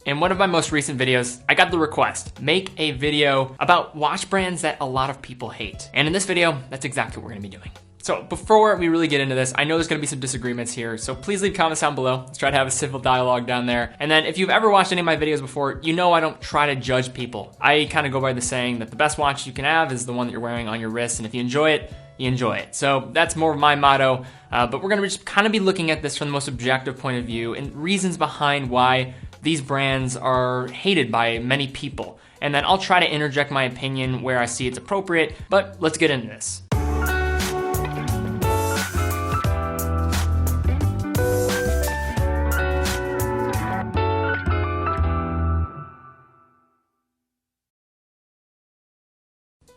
In one of my most recent videos, I got the request, make a video about watch brands that a lot of people hate. And in this video, that's exactly what we're gonna be doing. So before we really get into this, I know there's gonna be some disagreements here, so please leave comments down below. Let's try to have a civil dialogue down there. And then if you've ever watched any of my videos before, you know I don't try to judge people. I kind of go by the saying that the best watch you can have is the one that you're wearing on your wrist, and if you enjoy it, you enjoy it. So that's more of my motto, but we're gonna just kind of be looking at this from the most objective point of view and reasons behind why these brands are hated by many people. And then I'll try to interject my opinion where I see it's appropriate, but let's get into this.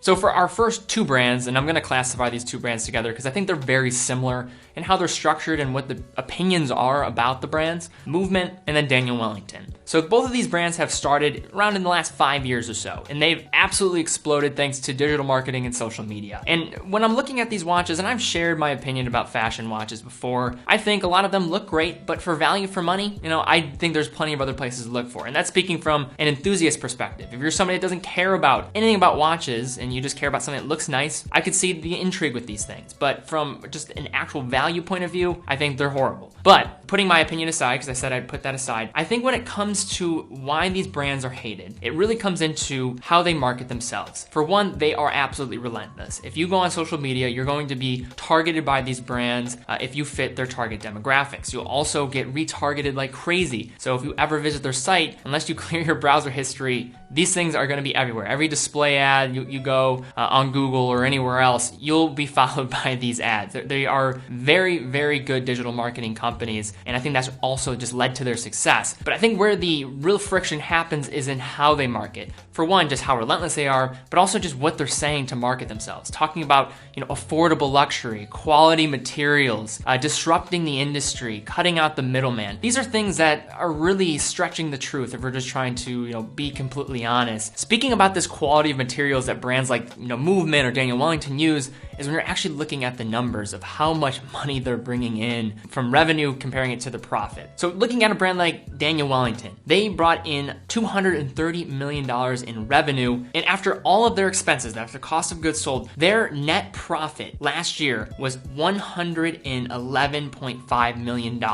So for our first two brands, and I'm gonna classify these two brands together because I think they're very similar in how they're structured and what the opinions are about the brands, Movement and then Daniel Wellington. So both of these brands have started around in the last 5 years or so, and they've absolutely exploded thanks to digital marketing and social media. And when I'm looking at these watches, and I've shared my opinion about fashion watches before, I think a lot of them look great, but for value for money, I think there's plenty of other places to look for. And that's speaking from an enthusiast perspective. If you're somebody that doesn't care about anything about watches and you just care about something that looks nice, I could see the intrigue with these things. But from just an actual value point of view, I think they're horrible. But putting my opinion aside, because I said I'd put that aside, I think when it comes to why these brands are hated, it really comes into how they market themselves. For one, they are absolutely relentless. If you go on social media, you're going to be targeted by these brands if you fit their target demographics. You'll also get retargeted like crazy. So if you ever visit their site, unless you clear your browser history, these things are gonna be everywhere. Every display ad you go on Google or anywhere else, you'll be followed by these ads. They are very, very good digital marketing companies, and I think that's also just led to their success. But I think where the real friction happens is in how they market. For one, just how relentless they are, but also just what they're saying to market themselves. Talking about affordable luxury, quality materials, disrupting the industry, cutting out the middleman. These are things that are really stretching the truth if we're just trying to be completely honest. Speaking about this quality of materials that brands like Movement or Daniel Wellington use is when you're actually looking at the numbers of how much money they're bringing in from revenue, comparing it to the profit. So looking at a brand like Daniel Wellington, they brought in $230 million in revenue, and after all of their expenses, after cost of goods sold, their net profit last year was $111.5 million,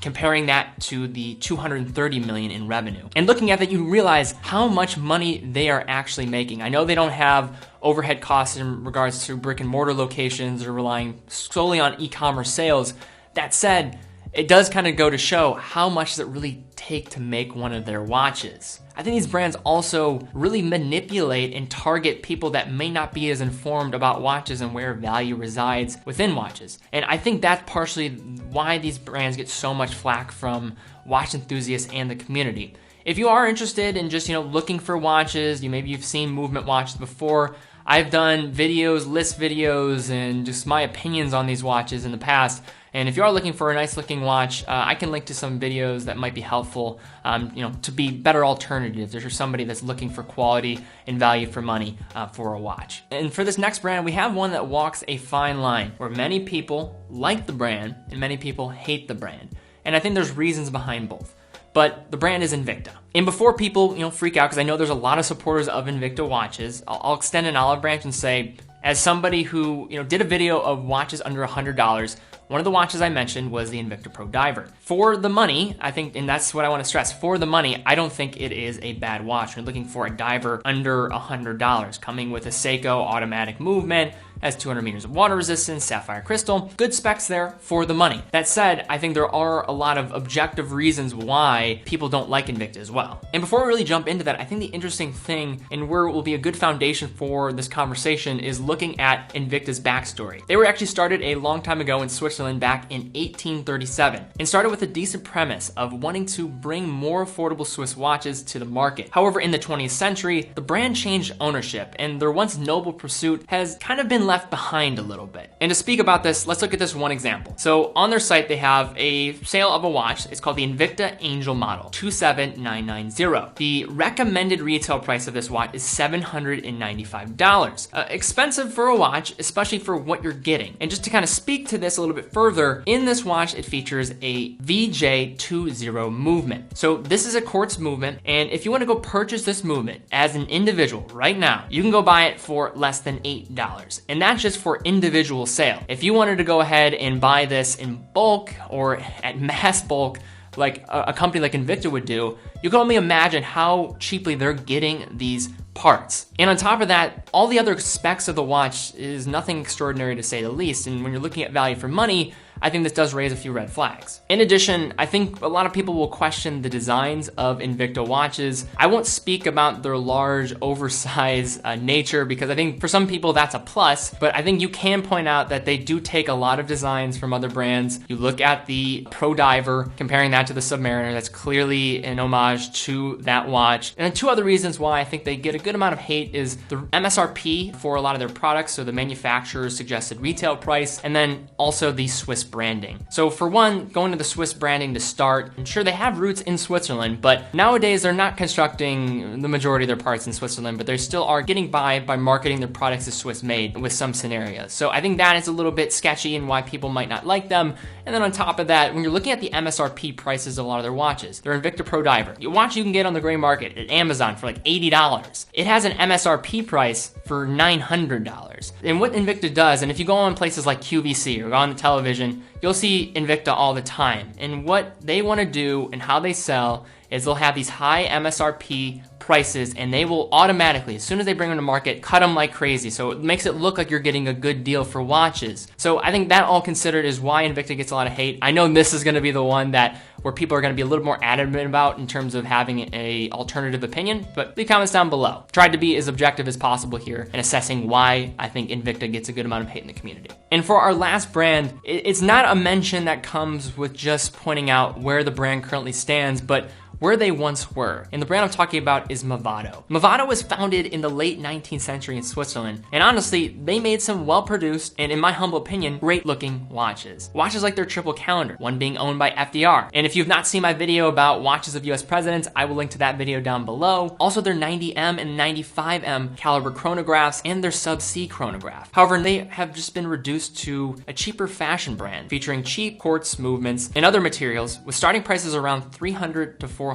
comparing that to the $230 million in revenue. And looking at that, you realize how much money they are actually making. I know they don't have overhead costs in regards to brick and mortar locations or relying solely on e-commerce sales. That said, it does kind of go to show how much does it really take to make one of their watches. I think these brands also really manipulate and target people that may not be as informed about watches and where value resides within watches. And I think that's partially why these brands get so much flack from watch enthusiasts and the community. If you are interested in just looking for watches, maybe you've seen Movement watches before. I've done videos, list videos, and just my opinions on these watches in the past. And if you are looking for a nice looking watch, I can link to some videos that might be helpful, to be better alternatives if you're somebody that's looking for quality and value for money for a watch. And for this next brand, we have one that walks a fine line where many people like the brand and many people hate the brand. And I think there's reasons behind both. But the brand is Invicta. And before people, freak out, because I know there's a lot of supporters of Invicta watches, I'll extend an olive branch and say, as somebody who, did a video of watches under $100, one of the watches I mentioned was the Invicta Pro Diver. For the money, I think, and that's what I want to stress, for the money, I don't think it is a bad watch. We're looking for a diver under $100, coming with a Seiko automatic movement, has 200 meters of water resistance, sapphire crystal, good specs there for the money. That said, I think there are a lot of objective reasons why people don't like Invicta as well. And before we really jump into that, I think the interesting thing and where it will be a good foundation for this conversation is looking at Invicta's backstory. They were actually started a long time ago in Switzerland back in 1837 and started with a decent premise of wanting to bring more affordable Swiss watches to the market. However, in the 20th century, the brand changed ownership and their once noble pursuit has kind of been left behind a little bit. And to speak about this, let's look at this one example. So on their site, they have a sale of a watch. It's called the Invicta Angel Model 27990. The recommended retail price of this watch is $795. Expensive for a watch, especially for what you're getting. And just to kind of speak to this a little bit bit further, in this watch, it features a VJ20 movement. So this is a quartz movement, and if you want to go purchase this movement as an individual right now, you can go buy it for less than $8. And that's just for individual sale. If you wanted to go ahead and buy this in bulk or at mass bulk, like a company like Invicta would do, you can only imagine how cheaply they're getting these parts. And on top of that, all the other specs of the watch is nothing extraordinary to say the least. And when you're looking at value for money, I think this does raise a few red flags. In addition, I think a lot of people will question the designs of Invicta watches. I won't speak about their large, oversized nature because I think for some people that's a plus, but I think you can point out that they do take a lot of designs from other brands. You look at the Pro Diver, comparing that to the Submariner, that's clearly an homage to that watch. And then two other reasons why I think they get a good amount of hate is the MSRP for a lot of their products, so the manufacturer's suggested retail price, and then also the Swiss branding. So for one, going to the Swiss branding to start, and sure they have roots in Switzerland, but nowadays they're not constructing the majority of their parts in Switzerland, but they still are getting by marketing their products as Swiss made with some scenarios. So I think that is a little bit sketchy and why people might not like them. And then on top of that, when you're looking at the MSRP prices of a lot of their watches, their Invicta Pro Diver, a watch you can get on the gray market at Amazon for like $80. It has an MSRP price for $900. And what Invicta does, and if you go on places like QVC or go on the television, you'll see Invicta all the time. And what they want to do and how they sell is they'll have these high MSRP prices and they will automatically, as soon as they bring them to market, cut them like crazy. So it makes it look like you're getting a good deal for watches. So I think that all considered is why Invicta gets a lot of hate. I know this is going to be the one that where people are going to be a little more adamant about in terms of having a alternative opinion, but leave comments down below. Tried to be as objective as possible here in assessing why I think Invicta gets a good amount of hate in the community. And for our last brand, it's not a mention that comes with just pointing out where the brand currently stands, but where they once were. And the brand I'm talking about is Movado. Movado was founded in the late 19th century in Switzerland. And honestly, they made some well-produced and, in my humble opinion, great-looking watches. Watches like their triple calendar, one being owned by FDR. And if you've not seen my video about watches of US presidents, I will link to that video down below. Also their 90M and 95M caliber chronographs and their sub-C chronograph. However, they have just been reduced to a cheaper fashion brand featuring cheap quartz movements and other materials with starting prices around $300 to $400.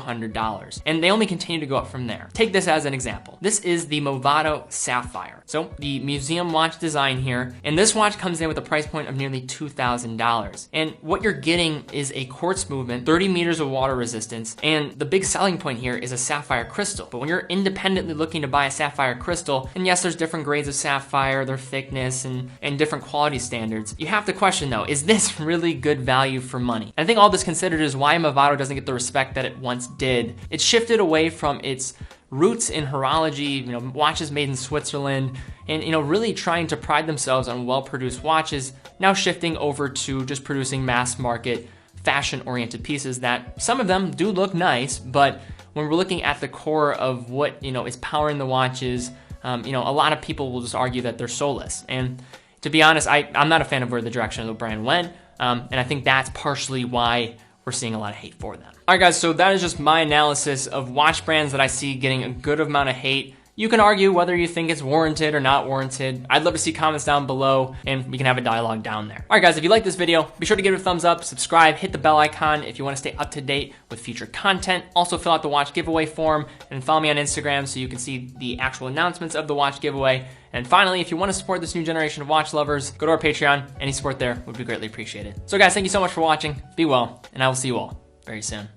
And they only continue to go up from there. Take this as an example. This is the Movado Sapphire. So the museum watch design here, and this watch comes in with a price point of nearly $2,000. And what you're getting is a quartz movement, 30 meters of water resistance, and the big selling point here is a sapphire crystal. But when you're independently looking to buy a sapphire crystal, and yes, there's different grades of sapphire, their thickness, and different quality standards, you have to question though, is this really good value for money? And I think all this considered is why Movado doesn't get the respect that it once did. It shifted away from its roots in horology, watches made in Switzerland, and really trying to pride themselves on well-produced watches, now shifting over to just producing mass market, fashion-oriented pieces that some of them do look nice, but when we're looking at the core of what is powering the watches, a lot of people will just argue that they're soulless. And to be honest, I'm not a fan of where the direction of the brand went, and I think that's partially why we're seeing a lot of hate for them. All right, guys, so that is just my analysis of watch brands that I see getting a good amount of hate. You can argue whether you think it's warranted or not warranted. I'd love to see comments down below and we can have a dialogue down there. All right, guys, if you like this video, be sure to give it a thumbs up, subscribe, hit the bell icon if you want to stay up to date with future content. Also, fill out the watch giveaway form and follow me on Instagram so you can see the actual announcements of the watch giveaway. And finally, if you want to support this new generation of watch lovers, go to our Patreon. Any support there would be greatly appreciated. So guys, thank you so much for watching. Be well, and I will see you all very soon.